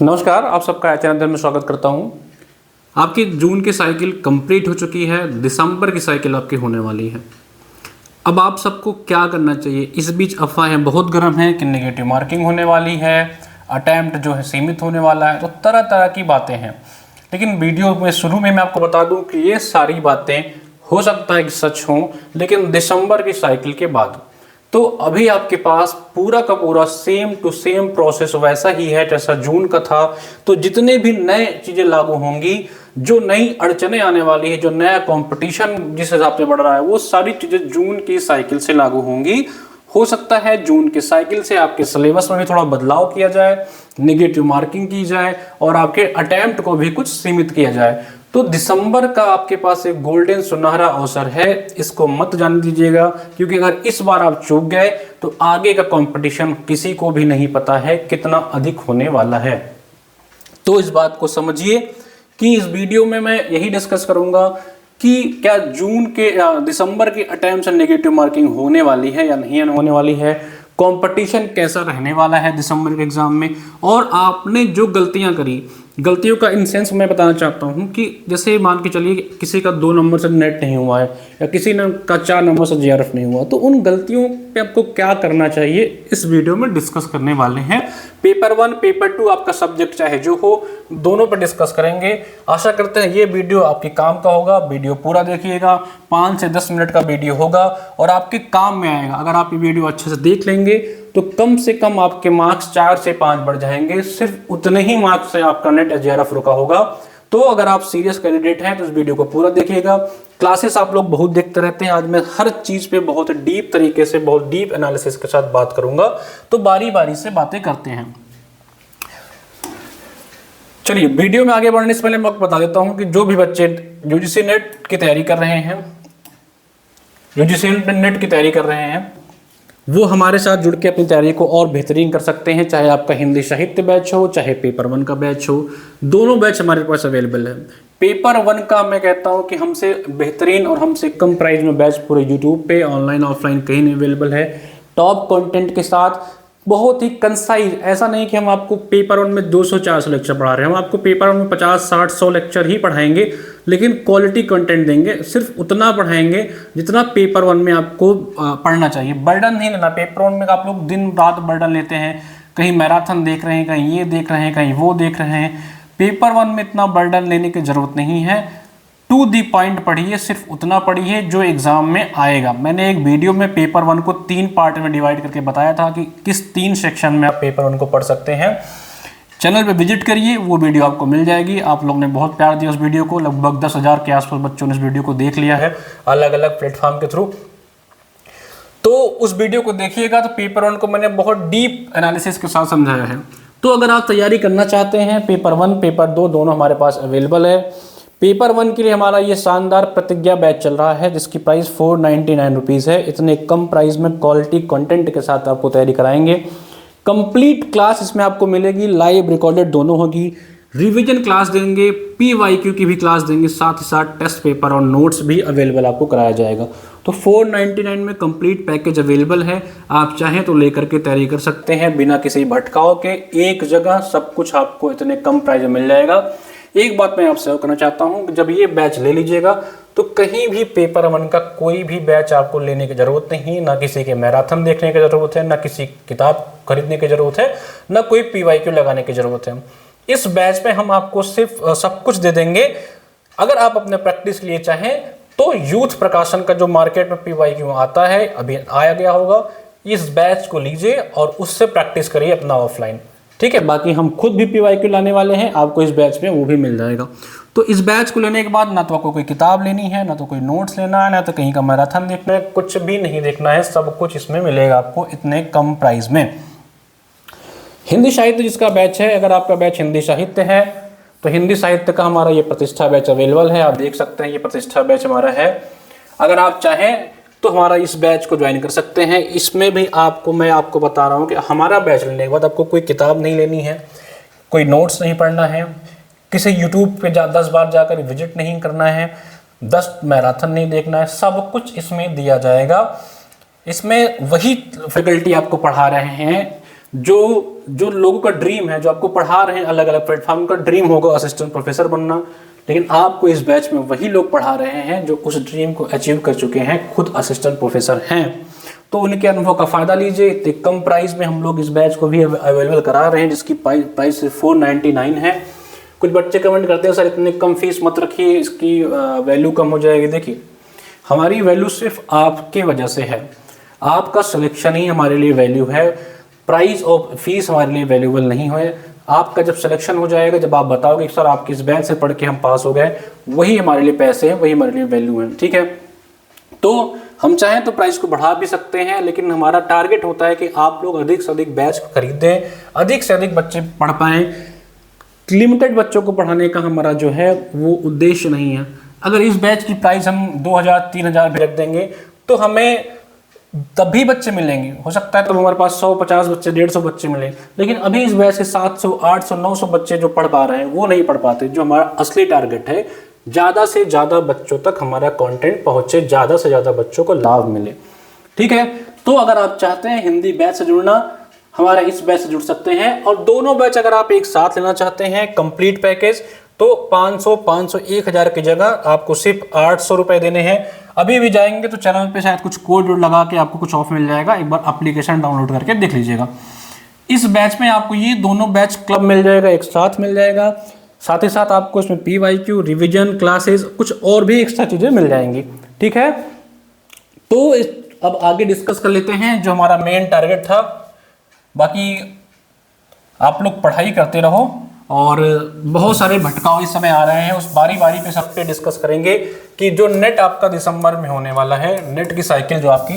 नमस्कार, आप सबका चैनल में स्वागत करता हूं। आपकी जून की साइकिल कंप्लीट हो चुकी है, दिसंबर की साइकिल आपकी होने वाली है। अब आप सबको क्या करना चाहिए? इस बीच अफवाहें बहुत गर्म हैं कि नेगेटिव मार्किंग होने वाली है, अटैम्प्ट जो है सीमित होने वाला है, तो तरह तरह की बातें हैं। लेकिन वीडियो में शुरू में मैं आपको बता दूं कि ये सारी बातें हो सकता है कि सच हों, लेकिन दिसंबर की साइकिल के बाद। तो अभी आपके पास पूरा का पूरा सेम टू सेम प्रोसेस वैसा ही है जैसा जून का था। तो जितने भी नए चीजें लागू होंगी, जो नई अड़चने आने वाली है, जो नया कंपटीशन जिस हिसाब से बढ़ रहा है, वो सारी चीजें जून की साइकिल से लागू होंगी। हो सकता है जून की साइकिल से आपके सिलेबस में भी थोड़ा बदलाव किया जाए, नेगेटिव मार्किंग की जाए और आपके अटेम्प्ट को भी कुछ सीमित किया जाए। तो दिसंबर का आपके पास एक गोल्डन सुनहरा अवसर है, इसको मत जाने दीजिएगा, क्योंकि अगर इस बार आप चूक गए तो आगे का कंपटीशन किसी को भी नहीं पता है कितना अधिक होने वाला है। तो इस बात को समझिए कि इस वीडियो में मैं यही डिस्कस करूंगा कि क्या जून के दिसंबर के अटेम्प्ट से नेगेटिव मार्किंग होने वाली है या नहीं होने वाली है, कंपटीशन कैसा रहने वाला है दिसंबर के एग्जाम में, और आपने जो गलतियां करी, गलतियों का इन सेंस मैं बताना चाहता हूं कि जैसे मान के चलिए किसी का 2 नंबर से नेट नहीं हुआ है या किसी ने का 4 नंबर से जीआरएफ नहीं हुआ, तो उन गलतियों पे आपको क्या करना चाहिए इस वीडियो में डिस्कस करने वाले हैं। पेपर 1 पेपर 2 आपका सब्जेक्ट चाहे जो हो, दोनों पर डिस्कस करेंगे। आशा करते हैं ये वीडियो आपके काम का होगा। वीडियो पूरा देखिएगा, 5 से 10 मिनट का वीडियो होगा और आपके काम में आएगा। अगर आप ये वीडियो अच्छे से देख लेंगे तो कम से कम आपके मार्क्स 4 से 5 बढ़ जाएंगे। सिर्फ उतने ही मार्क्स से आपका नेट जीआरएफ रुका होगा। तो अगर आप सीरियस कैंडिडेट हैं तो इस वीडियो को पूरा देखिएगा। क्लासेस आप लोग बहुत देखते रहते हैं, आज मैं हर चीज पे बहुत डीप तरीके से, बहुत डीप एनालिसिस के साथ बात करूंगा। तो बारी बारी से बातें करते हैं। चलिए, वीडियो में आगे बढ़ने से पहले मैं आपको बता देता हूं कि जो भी बच्चे यूजीसी नेट की तैयारी कर रहे हैं, यूजीसी नेट की तैयारी कर रहे हैं, वो हमारे साथ जुड़ के अपनी तैयारी को और बेहतरीन कर सकते हैं। चाहे आपका हिंदी साहित्य बैच हो, चाहे पेपर 1 का बैच हो, दोनों बैच हमारे पास अवेलेबल है। पेपर 1 का मैं कहता हूं कि हमसे बेहतरीन और हमसे कम प्राइस में बैच पूरे यूट्यूब पे ऑनलाइन ऑफलाइन कहीं नहीं अवेलेबल है, टॉप कंटेंट के साथ, बहुत ही कंसाइज। ऐसा नहीं कि हम आपको पेपर 1 में 200-400 लेक्चर पढ़ा रहे हैं, हम आपको पेपर 1 में 50-60-100 लेक्चर ही पढ़ाएंगे, लेकिन क्वालिटी कंटेंट देंगे। सिर्फ उतना पढ़ाएंगे जितना पेपर 1 में आपको पढ़ना चाहिए। बर्डन नहीं लेना। पेपर 1 में आप लोग दिन रात बर्डन लेते हैं, कहीं मैराथन देख रहे हैं, कहीं ये देख रहे हैं, कहीं वो देख रहे हैं। पेपर 1 में इतना बर्डन लेने की जरूरत नहीं है। टू दी पॉइंट पढ़िए, सिर्फ उतना पढ़िए जो एग्जाम में आएगा। मैंने एक वीडियो में पेपर 1 को 3 पार्ट में डिवाइड करके बताया था कि किस 3 सेक्शन में आप पेपर 1 को पढ़ सकते हैं। चैनल पे विजिट करिए, वो वीडियो आपको मिल जाएगी। आप लोग ने बहुत प्यार दिया उस वीडियो को, लगभग 10,000 के आसपास बच्चों ने इस वीडियो को देख लिया है अलग अलग प्लेटफॉर्म के थ्रू। तो उस वीडियो को देखिएगा। तो पेपर 1 को मैंने बहुत डीप एनालिसिस के साथ समझाया है। तो अगर आप तैयारी करना चाहते हैं, पेपर 1 पेपर 2 दोनों हमारे पास अवेलेबल है। पेपर 1 के लिए हमारा ये शानदार प्रतिज्ञा बैच चल रहा है, जिसकी प्राइस 499 रुपीज़ है। इतने कम प्राइस में क्वालिटी कंटेंट के साथ आपको तैयारी कराएंगे। कंप्लीट क्लास इसमें आपको मिलेगी, लाइव रिकॉर्डेड दोनों होगी। रिवीजन क्लास देंगे, पीवाईक्यू की भी क्लास देंगे, साथ ही साथ टेस्ट पेपर और नोट्स भी अवेलेबल आपको कराया जाएगा। तो 499 में कंप्लीट पैकेज अवेलेबल है। आप चाहें तो लेकर के तैयारी कर सकते हैं बिना किसी भटकाव के। एक जगह सब कुछ आपको इतने कम प्राइस में मिल जाएगा। एक बात मैं आपसे करना चाहता हूं कि जब ये बैच ले लीजिएगा तो कहीं भी पेपर 1 का कोई भी बैच आपको लेने की जरूरत नहीं, ना किसी के मैराथन देखने की जरूरत है, ना किसी किताब खरीदने की जरूरत है, ना कोई पीवाईक्यू लगाने की जरूरत है। इस बैच में हम आपको सिर्फ सब कुछ दे देंगे। अगर आप अपने प्रैक्टिस के लिए चाहें तो यूथ प्रकाशन का जो मार्केट में पीवाईक्यू आता है, अभी आया गया होगा, इस बैच को लीजिए और उससे प्रैक्टिस करिए अपना ऑफलाइन। ठीक है, बाकी हम खुद भी पीवाईक्यू लाने वाले हैं, आपको इस बैच में वो भी मिल जाएगा। तो इस बैच को लेने के बाद ना तो आपको कोई किताब लेनी है, ना तो कोई नोट्स लेना है, ना तो कहीं का मैराथन देखना है, कुछ भी नहीं देखना है। सब कुछ इसमें मिलेगा आपको इतने कम प्राइस में। हिंदी साहित्य जिसका बैच है, अगर आपका बैच हिंदी साहित्य है तो हिंदी साहित्य का हमारा ये प्रतिष्ठा बैच अवेलेबल है। आप देख सकते हैं ये प्रतिष्ठा बैच हमारा है। अगर आप चाहें तो हमारा इस बैच को ज्वाइन कर सकते हैं। इसमें भी मैं आपको बता रहा हूँ कि हमारा बैच लेने के बाद आपको कोई किताब नहीं लेनी है, कोई नोट्स नहीं पढ़ना है, किसी यूट्यूब पे 10 बार जाकर विजिट नहीं करना है, 10 मैराथन नहीं देखना है। सब कुछ इसमें दिया जाएगा। इसमें वही फैकल्टी आपको पढ़ा रहे हैं जो जो लोगों का ड्रीम है, जो आपको पढ़ा रहे हैं अलग अलग प्लेटफॉर्म का ड्रीम होगा असिस्टेंट प्रोफेसर बनना, लेकिन आपको इस बैच में वही लोग पढ़ा रहे हैं जो उस ड्रीम को अचीव कर चुके हैं, खुद असिस्टेंट प्रोफेसर हैं। तो उनके अनुभव का फ़ायदा लीजिए। इतने कम प्राइस में हम लोग इस बैच को भी अवेलेबल करा रहे हैं, जिसकी प्राइस 499 है। कुछ बच्चे कमेंट करते हैं सर इतनी कम फीस मत रखिए, इसकी वैल्यू कम हो जाएगी। देखिए, हमारी वैल्यू सिर्फ आपके वजह से है, आपका सिलेक्शन ही हमारे लिए वैल्यू है। प्राइस और फीस हमारे लिए वैल्यूबल नहीं है। आपका जब सिलेक्शन हो जाएगा, जब आप बताओगे सर आप किस बैच से पढ़ के हम पास हो गए, वही हमारे लिए पैसे हैं, वही हमारे लिए वैल्यू है। ठीक है, तो हम चाहें तो प्राइस को बढ़ा भी सकते हैं, लेकिन हमारा टारगेट होता है कि आप लोग अधिक से अधिक बैच खरीदें, अधिक से अधिक बच्चे पढ़ पाएँ। लिमिटेड बच्चों को पढ़ाने का हमारा जो है वो उद्देश्य नहीं है। अगर इस बैच की प्राइस हम 2000-3000 भी रख देंगे तो हमें तभी बच्चे मिलेंगे। हो सकता है तो हमारे पास 150 बच्चे, 150 बच्चे मिले, लेकिन अभी इस बैच से 700, 800, 900 बच्चे जो पढ़ पा रहे हैं वो नहीं पढ़ पाते। जो हमारा असली टारगेट है, ज़्यादा से ज़्यादा बच्चों तक हमारा कंटेंट पहुँचे, ज़्यादा से ज़्यादा बच्चों को लाभ मिले। ठीक है, तो अगर आप चाहते हैं हिंदी बैच से जुड़ना, हमारा इस बैच से जुड़ सकते हैं। और दोनों बैच अगर आप एक साथ लेना चाहते हैं कंप्लीट पैकेज, तो 500, 1000 की जगह आपको सिर्फ 800 रुपये देने हैं। अभी भी जाएंगे तो चैनल पे शायद कुछ कोड लगा के आपको कुछ ऑफ मिल जाएगा, एक बार एप्लीकेशन डाउनलोड करके देख लीजिएगा। इस बैच में आपको ये दोनों बैच क्लब मिल जाएगा, एक साथ मिल जाएगा। साथ ही साथ आपको इसमें PYQ, रिविजन क्लासेस, कुछ और भी एक्स्ट्रा चीज़ें मिल जाएंगी। ठीक है, तो अब आगे डिस्कस कर लेते हैं जो हमारा मेन टारगेट था। बाकी आप लोग पढ़ाई करते रहो, और बहुत सारे भटकाव इस समय आ रहे हैं, उस बारी बारी पे सब पे डिस्कस करेंगे कि जो नेट आपका दिसंबर में होने वाला है, नेट की साइकिल जो आपकी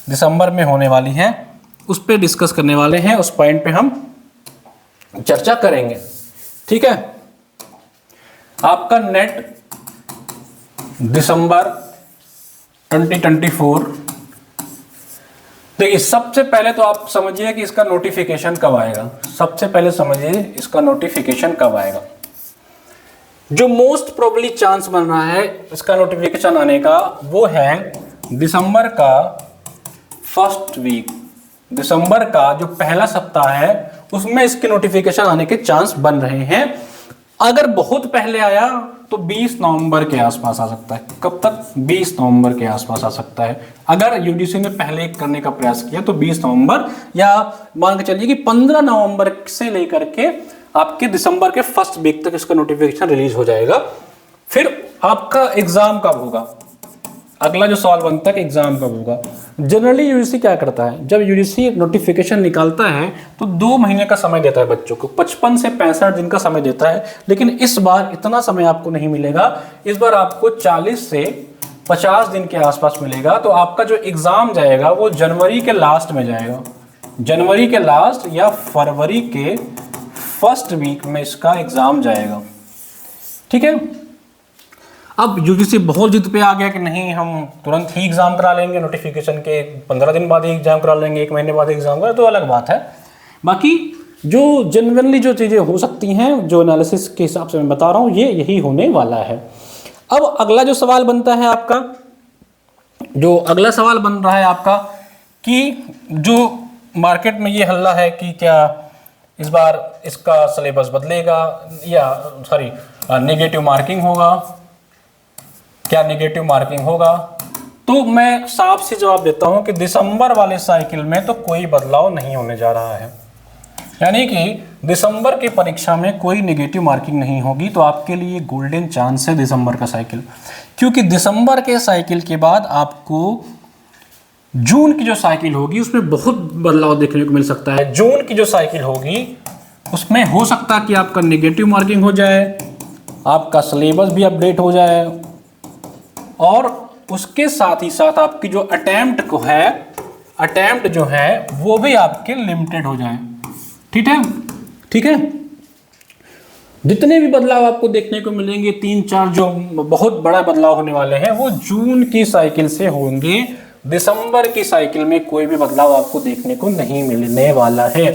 दिसंबर में होने वाली है, उस पे डिस्कस करने वाले हैं, उस पॉइंट पे हम चर्चा करेंगे। ठीक है, आपका नेट दिसंबर 2024, देखिए सबसे पहले तो आप समझिए कि इसका नोटिफिकेशन कब आएगा। सबसे पहले समझिए इसका नोटिफिकेशन कब आएगा। जो मोस्ट प्रोबेबली चांस बन रहा है इसका नोटिफिकेशन आने का, वो है दिसंबर का फर्स्ट वीक। दिसंबर का जो पहला सप्ताह है उसमें इसके नोटिफिकेशन आने के चांस बन रहे हैं। अगर बहुत पहले आया तो 20 नवंबर के आसपास आ सकता है। कब तक? 20 नवंबर के आसपास आ सकता है। अगर यूजीसी ने पहले करने का प्रयास किया तो 20 नवंबर, या मान के चलिए कि 15 नवंबर से लेकर के आपके दिसंबर के फर्स्ट वीक तक इसका नोटिफिकेशन रिलीज हो जाएगा। फिर आपका एग्जाम कब होगा? अगला जो सवाल बनता है कि एग्जाम कब होगा। जनरली यूजीसी क्या करता है, जब यूजीसी नोटिफिकेशन निकालता है तो 2 महीने का समय देता है बच्चों को, 55 से 65 दिन का समय देता है। लेकिन इस बार इतना समय आपको नहीं मिलेगा, इस बार आपको 40 से 50 दिन के आसपास मिलेगा। तो आपका जो एग्जाम जाएगा वो जनवरी के लास्ट में जाएगा, जनवरी के लास्ट या फरवरी के फर्स्ट वीक में इसका एग्जाम जाएगा। ठीक है, अब यूजीसी बहुत जिद पे आ गया कि नहीं हम तुरंत ही एग्जाम करा लेंगे, नोटिफिकेशन के 15 दिन बाद ही एग्जाम करा लेंगे, 1 महीने बाद एग्जाम करा, तो अलग बात है। बाकी जो जनरली जो चीज़ें हो सकती हैं, जो एनालिसिस के हिसाब से मैं बता रहा हूँ, ये यही होने वाला है। अब अगला जो सवाल बनता है आपका, जो अगला सवाल बन रहा है आपका कि जो मार्केट में ये हल्ला है कि क्या इस बार इसका सिलेबस बदलेगा या नेगेटिव मार्किंग होगा, क्या नेगेटिव मार्किंग होगा। तो मैं साफ से जवाब देता हूं कि दिसंबर वाले साइकिल में तो कोई बदलाव नहीं होने जा रहा है, यानी कि दिसंबर की परीक्षा में कोई नेगेटिव मार्किंग नहीं होगी। तो आपके लिए गोल्डन चांस है दिसंबर का साइकिल, क्योंकि दिसंबर के साइकिल के बाद आपको जून की जो साइकिल होगी उसमें बहुत बदलाव देखने को मिल सकता है। जून की जो साइकिल होगी उसमें हो सकता है कि आपका नेगेटिव मार्किंग हो जाए, आपका सिलेबस भी अपडेट हो जाए, और उसके साथ ही साथ आपकी जो अटेम्प्ट जो है वो भी आपके लिमिटेड हो जाए। ठीक है, ठीक है। जितने भी बदलाव आपको देखने को मिलेंगे, 3-4 जो बहुत बड़ा बदलाव होने वाले हैं, वो जून की साइकिल से होंगे। दिसंबर की साइकिल में कोई भी बदलाव आपको देखने को नहीं मिलने वाला है।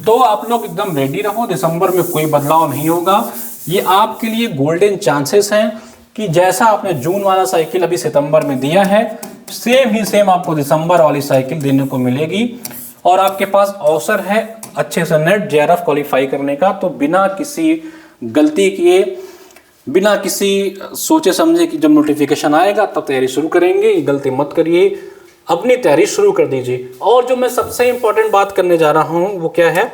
तो आप लोग एकदम रेडी रहो, दिसंबर में कोई बदलाव नहीं होगा। ये आपके लिए गोल्डन चांसेस हैं कि जैसा आपने जून वाला साइकिल अभी सितंबर में दिया है, सेम ही सेम आपको दिसंबर वाली साइकिल देने को मिलेगी। और आपके पास अवसर है अच्छे से नेट जेआरएफ क्वालिफाई करने का, तो बिना किसी गलती किए, बिना किसी सोचे समझे कि जब नोटिफिकेशन आएगा तब तैयारी शुरू करेंगे, ये गलती मत करिए, अपनी तैयारी शुरू कर दीजिए। और जो मैं सबसे इंपॉर्टेंट बात करने जा रहा हूं वो क्या है,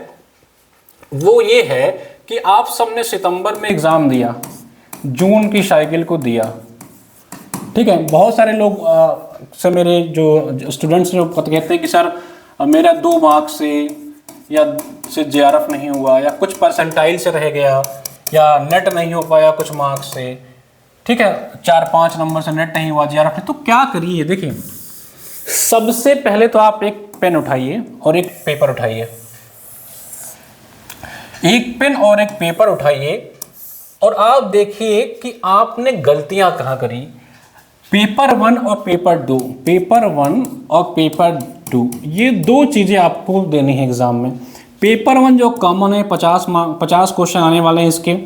वो ये है कि आप सबने सितंबर में एग्जाम दिया, जून की साइकिल को दिया, ठीक है। बहुत सारे लोग से मेरे जो स्टूडेंट्स जो कहते हैं कि सर मेरा 2 मार्क्स से या से जेआरएफ नहीं हुआ, या कुछ परसेंटाइल से रह गया, या नेट नहीं हो पाया कुछ मार्क्स से, ठीक है, 4-5 नंबर से नेट नहीं हुआ, जेआरएफ नहीं। तो क्या करिए, देखिए सबसे पहले तो आप एक पेन उठाइए और एक पेपर उठाइए, एक पेन और एक पेपर उठाइए और आप देखिए कि आपने गलतियां कहां करी। पेपर 1 और पेपर 2, पेपर 1 और पेपर 2, ये 2 चीजें आपको देनी है एग्जाम में। पेपर 1 जो कॉमन है, 50 क्वेश्चन आने वाले हैं इसके,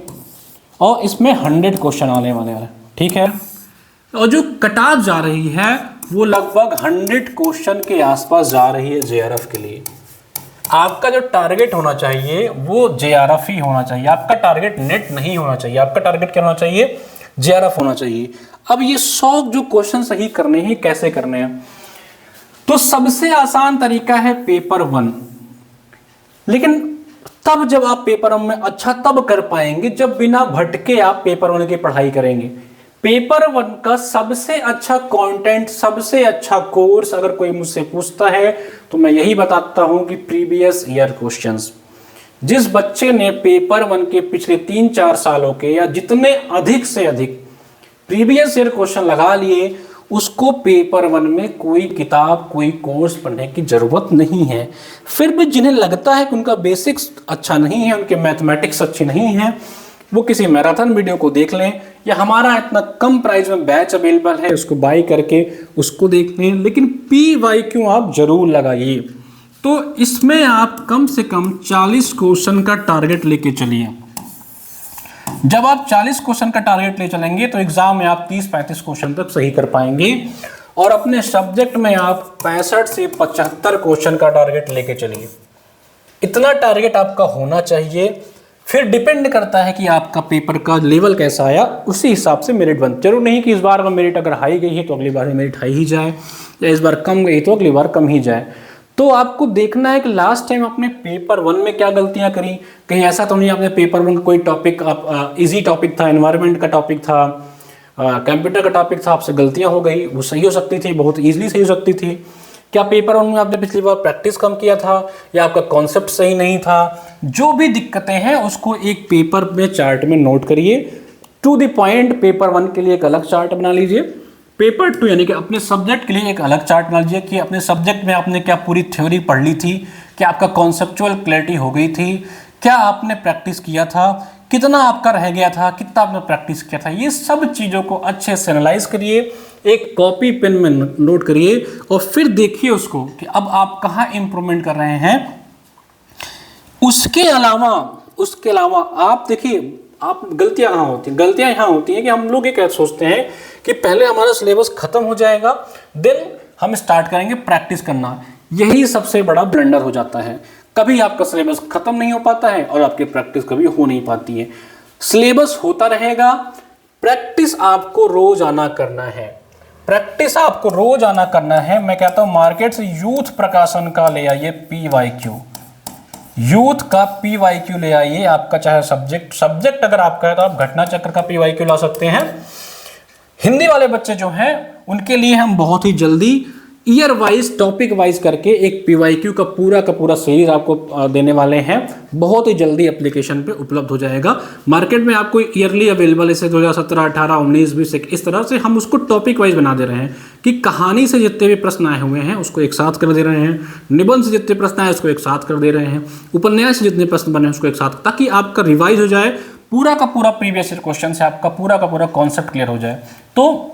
और इसमें 100 क्वेश्चन आने वाले हैं, ठीक है। और जो कट ऑफ जा रही है वो लगभग 100 क्वेश्चन के आसपास जा रही है जेआरएफ के लिए। आपका जो टारगेट होना चाहिए वो जेआरएफ ही होना चाहिए, आपका टारगेट नेट नहीं होना चाहिए, आपका टारगेट क्या होना चाहिए, जेआरएफ होना चाहिए। अब ये 100 जो क्वेश्चन सही करने हैं, कैसे करने हैं, तो सबसे आसान तरीका है पेपर 1। लेकिन तब जब आप पेपर 1 में अच्छा तब कर पाएंगे जब बिना भटके आप पेपर 1 की पढ़ाई करेंगे। पेपर 1 का सबसे अच्छा कंटेंट, सबसे अच्छा कोर्स अगर कोई मुझसे पूछता है तो मैं यही बताता हूं कि प्रीवियस ईयर क्वेश्चंस। जिस बच्चे ने पेपर 1 के पिछले 3-4 सालों के या जितने अधिक से अधिक प्रीवियस ईयर क्वेश्चन लगा लिए, उसको पेपर 1 में कोई किताब, कोई कोर्स पढ़ने की जरूरत नहीं है। फिर भी जिन्हें लगता है कि उनका बेसिक्स अच्छा नहीं है, उनके मैथमेटिक्स अच्छी नहीं है, वो किसी मैराथन वीडियो को देख लें, या हमारा इतना कम प्राइस में बैच अवेलेबल है उसको बाई करके उसको देख लें। लेकिन PYQ आप जरूर लगाइए। तो इसमें आप कम से कम 40 क्वेश्चन का टारगेट लेके चलिए। जब आप 40 क्वेश्चन का टारगेट ले चलेंगे तो एग्जाम में आप 30-35 क्वेश्चन तक सही कर पाएंगे, और अपने सब्जेक्ट में आप 65 से 75 क्वेश्चन का टारगेट लेके चलिए। इतना टारगेट आपका होना चाहिए। फिर डिपेंड करता है कि आपका पेपर का लेवल कैसा आया, उसी हिसाब से मेरिट बनती। जरूर नहीं कि इस बार का मेरिट अगर हाई गई है तो अगली बार में मेरिट हाई ही जाए, या इस बार कम गई तो अगली बार कम ही जाए। तो आपको देखना है कि लास्ट टाइम आपने पेपर 1 में क्या गलतियां करी। कहीं ऐसा तो नहीं आपने पेपर 1 का कोई टॉपिक, आप इजी टॉपिक था, एनवायरनमेंट का टॉपिक था, कंप्यूटर का टॉपिक था, आपसे गलतियां हो गई, वो सही हो सकती थी, बहुत ईजिली सही हो सकती थी। क्या पेपर 1 में आपने पिछली बार प्रैक्टिस कम किया था, या आपका कॉन्सेप्ट सही नहीं था। जो भी दिक्कतें हैं उसको एक पेपर में, चार्ट में नोट करिए। टू द पॉइंट पेपर 1 के लिए एक अलग चार्ट बना लीजिए, पेपर 2 यानी कि अपने सब्जेक्ट के लिए एक अलग चार्ट बना लीजिए कि अपने सब्जेक्ट में आपने क्या पूरी थ्योरी पढ़ ली थी, क्या आपका कॉन्सेप्चुअल क्लैरिटी हो गई थी, क्या आपने प्रैक्टिस किया था, कितना आपका रह गया था, कितना आपने प्रैक्टिस किया था। ये सब चीज़ों को अच्छे से एनालाइज करिए, एक कॉपी पेन में नोट करिए, और फिर देखिए उसको कि अब आप कहाँ इंप्रूवमेंट कर रहे हैं। उसके अलावा आप देखिए आप गलतियां कहाँ होती हैं। गलतियां यहाँ होती हैं कि हम लोग ये क्या सोचते हैं कि पहले हमारा सिलेबस खत्म हो जाएगा, देन हम स्टार्ट करेंगे प्रैक्टिस करना। यही सबसे बड़ा ब्लंडर हो जाता है। कभी आपका सिलेबस खत्म नहीं हो पाता है और आपकी प्रैक्टिस कभी हो नहीं पाती है। सिलेबस होता रहेगा, प्रैक्टिस आपको रोज आना करना है, प्रैक्टिस आपको रोज आना करना है। मैं कहता हूं मार्केट से यूथ प्रकाशन का ले आइए PYQ, यूथ का PYQ ले आइए। आपका चाहे सब्जेक्ट अगर आपका है तो आप घटना चक्र का PYQ ला सकते हैं। हिंदी वाले बच्चे जो हैं उनके लिए हम बहुत ही जल्दी ईयर वाइज, टॉपिक वाइज करके एक PYQ का पूरा सीरीज आपको देने वाले हैं। बहुत ही जल्दी एप्लीकेशन पे उपलब्ध हो जाएगा। मार्केट में आपको ईयरली अवेलेबल है, 2017, 18, 19, 20, इस तरह से हम उसको टॉपिक वाइज बना दे रहे हैं कि कहानी से जितने भी प्रश्न आए हुए हैं उसको एक साथ कर दे रहे हैं, निबंध से जितने प्रश्न आए उसको एक साथ कर दे रहे हैं, उपन्यास से जितने प्रश्न बने उसको एक साथ, ताकि आपका रिवाइज हो जाए, पूरा का पूरा प्रीवियस ईयर क्वेश्चन से आपका पूरा का पूरा कॉन्सेप्ट क्लियर हो जाए। तो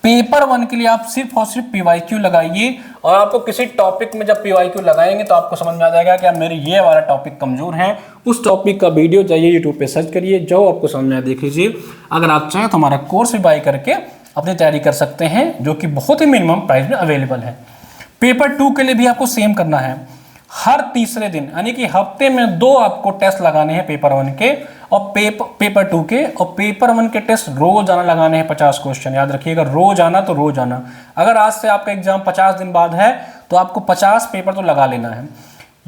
पेपर 1 के लिए आप सिर्फ और सिर्फ PYQ लगाइए, और आपको किसी टॉपिक में जब PYQ लगाएंगे तो आपको समझ में आ जाएगा कि मेरे ये वाला टॉपिक कमजोर है। उस टॉपिक का वीडियो जाइए यूट्यूब पे सर्च करिए, जो आपको समझ में आए देख लीजिए। अगर आप चाहें तो हमारा कोर्स भी बाय करके अपनी तैयारी कर सकते हैं, जो कि बहुत ही मिनिमम प्राइस में अवेलेबल है। पेपर 2 के लिए भी आपको सेम करना है। हर तीसरे दिन, यानी कि हफ्ते में 2 आपको टेस्ट लगाने हैं पेपर 1 के और पेपर 2 के। और पेपर 1 के टेस्ट रोज आना लगाने हैं 50 क्वेश्चन, याद रखिएगा, रोज आना तो रोज आना। अगर आज से आपका एग्जाम 50 दिन बाद है तो आपको 50 पेपर तो लगा लेना है।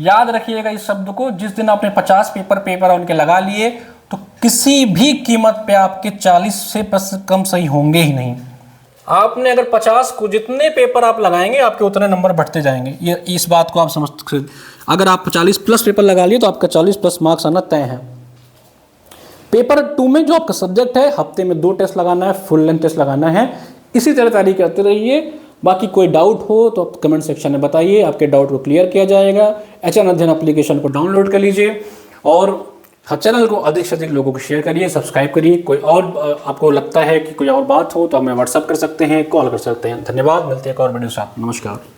याद रखिएगा इस शब्द को, जिस दिन आपने 50 पेपर 1 के लगा लिए तो किसी भी कीमत पे आपके 40 से कम सही होंगे ही नहीं। आपने अगर 50 को जितने पेपर आप लगाएंगे आपके उतने नंबर बढ़ते जाएंगे, ये इस बात को आप समझ सकते। अगर आप 40 प्लस पेपर लगा लिए तो आपका 40 प्लस मार्क्स आना तय है। पेपर 2 में जो आपका सब्जेक्ट है, हफ्ते में 2 टेस्ट लगाना है, फुल लेंथ टेस्ट लगाना है। इसी तरह तैयारी करते रहिए। बाकी कोई डाउट हो तो आप कमेंट सेक्शन में बताइए, आपके डाउट को क्लियर किया जाएगा। एचएन अध्ययन एप्लीकेशन को डाउनलोड कर लीजिए और चैनल को अधिक से अधिक लोगों को शेयर करिए, सब्सक्राइब करिए। कोई और आपको लगता है कि कोई और बात हो तो हमें व्हाट्सअप कर सकते हैं, कॉल कर सकते हैं। धन्यवाद, मिलते हैं एक और वीडियो के साथ। नमस्कार।